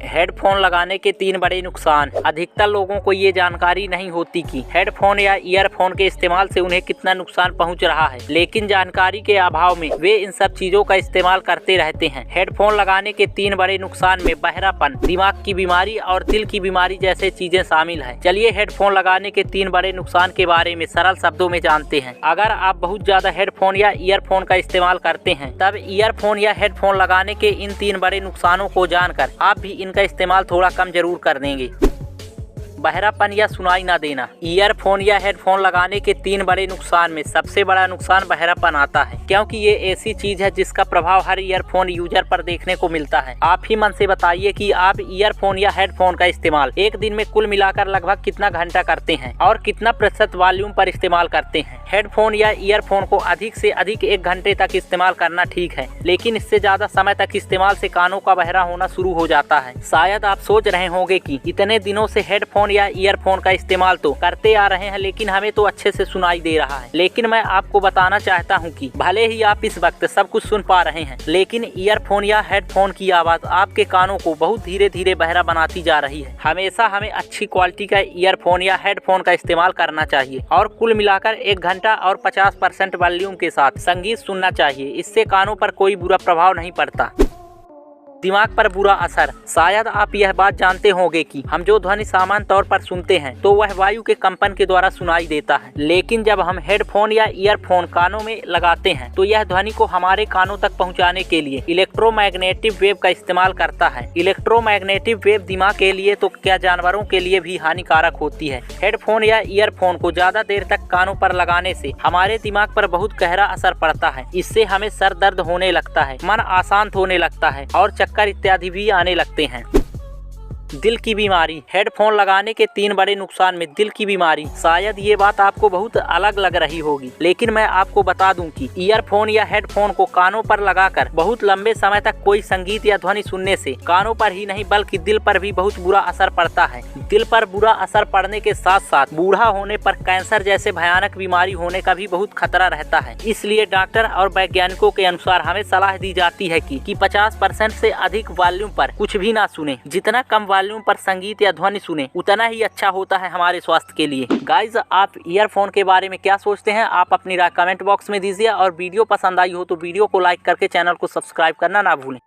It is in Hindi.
हेडफोन लगाने के 3 बड़े नुकसान। अधिकतर लोगों को ये जानकारी नहीं होती कि हेडफोन या ईयरफोन के इस्तेमाल से उन्हें कितना नुकसान पहुंच रहा है, लेकिन जानकारी के अभाव में वे इन सब चीजों का इस्तेमाल करते रहते हैं। हेडफोन लगाने के 3 बड़े नुकसान में बहरापन, दिमाग की बीमारी और दिल की बीमारी जैसे चीजें शामिल है। चलिए हेडफोन लगाने के 3 बड़े नुकसान के बारे में सरल शब्दों में जानते हैं। अगर आप बहुत ज्यादा हेडफोन या ईयरफोन का इस्तेमाल करते हैं, तब ईयरफोन या हेडफोन लगाने के इन 3 बड़े नुकसानों को जानकर आप भी इनका इस्तेमाल थोड़ा कम जरूर कर देंगे। बहरापन या सुनाई ना देना। ईयरफोन या हेडफोन लगाने के 3 बड़े नुकसान में सबसे बड़ा नुकसान बहरापन आता है, क्योंकि ये ऐसी चीज है जिसका प्रभाव हर ईयरफोन यूजर पर देखने को मिलता है। आप ही मन से बताइए कि आप ईयरफोन या हेडफोन का इस्तेमाल एक दिन में कुल मिलाकर लगभग कितना घंटा करते हैं और कितना प्रतिशत वॉल्यूम पर इस्तेमाल करते हैं। हेडफोन या ईयरफोन को अधिक से अधिक 1 घंटे तक इस्तेमाल करना ठीक है, लेकिन इससे ज्यादा समय तक इस्तेमाल से कानों का बहरा होना शुरू हो जाता है। शायद आप सोच रहे होंगे कि इतने दिनों से हेडफोन या ईयरफोन का इस्तेमाल तो करते आ रहे हैं, लेकिन हमें तो अच्छे से सुनाई दे रहा है। लेकिन मैं आपको बताना चाहता हूं कि भले ही आप इस वक्त सब कुछ सुन पा रहे हैं, लेकिन ईयरफोन या हेडफोन की आवाज आपके कानों को बहुत धीरे धीरे बहरा बनाती जा रही है। हमेशा हमें अच्छी क्वालिटी का ईयरफोन या हेडफोन का इस्तेमाल करना चाहिए और कुल मिलाकर 1 घंटा और 50% वॉल्यूम के साथ संगीत सुनना चाहिए। इससे कानों पर कोई बुरा प्रभाव नहीं पड़ता। दिमाग पर बुरा असर। शायद आप यह बात जानते होंगे कि हम जो ध्वनि सामान्य तौर पर सुनते हैं तो वह वायु के कंपन के द्वारा सुनाई देता है, लेकिन जब हम हेडफोन या ईयरफोन कानों में लगाते हैं तो यह ध्वनि को हमारे कानों तक पहुंचाने के लिए इलेक्ट्रोमैग्नेटिक वेव का इस्तेमाल करता है। इलेक्ट्रोमैग्नेटिक वेव दिमाग के लिए तो क्या जानवरों के लिए भी हानिकारक होती है। हेडफोन या ईयरफोन को ज्यादा देर तक कानों पर लगाने से हमारे दिमाग पर बहुत गहरा असर पड़ता है। इससे हमें सर दर्द होने लगता है, मन अशांत होने लगता है और चक्कर इत्यादि भी आने लगते हैं। दिल की बीमारी। हेडफोन लगाने के 3 बड़े नुकसान में दिल की बीमारी। शायद ये बात आपको बहुत अलग लग रही होगी, लेकिन मैं आपको बता दूं कि ईयरफोन या हेडफोन को कानों पर लगाकर बहुत लंबे समय तक कोई संगीत या ध्वनि सुनने से कानों पर ही नहीं बल्कि दिल पर भी बहुत बुरा असर पड़ता है। दिल पर बुरा असर पड़ने के साथ साथ बूढ़ा होने पर कैंसर जैसे भयानक बीमारी होने का भी बहुत खतरा रहता है। इसलिए डॉक्टर और वैज्ञानिकों के अनुसार हमें सलाह दी जाती है कि 50% से अधिक वॉल्यूम पर कुछ भी ना सुने। जितना कम वॉल्यूम पर संगीत या ध्वनि सुने उतना ही अच्छा होता है हमारे स्वास्थ्य के लिए। गाइज, आप ईयरफोन के बारे में क्या सोचते हैं? आप अपनी राय कमेंट बॉक्स में दीजिए और वीडियो पसंद आई हो तो वीडियो को लाइक करके चैनल को सब्सक्राइब करना ना भूलें।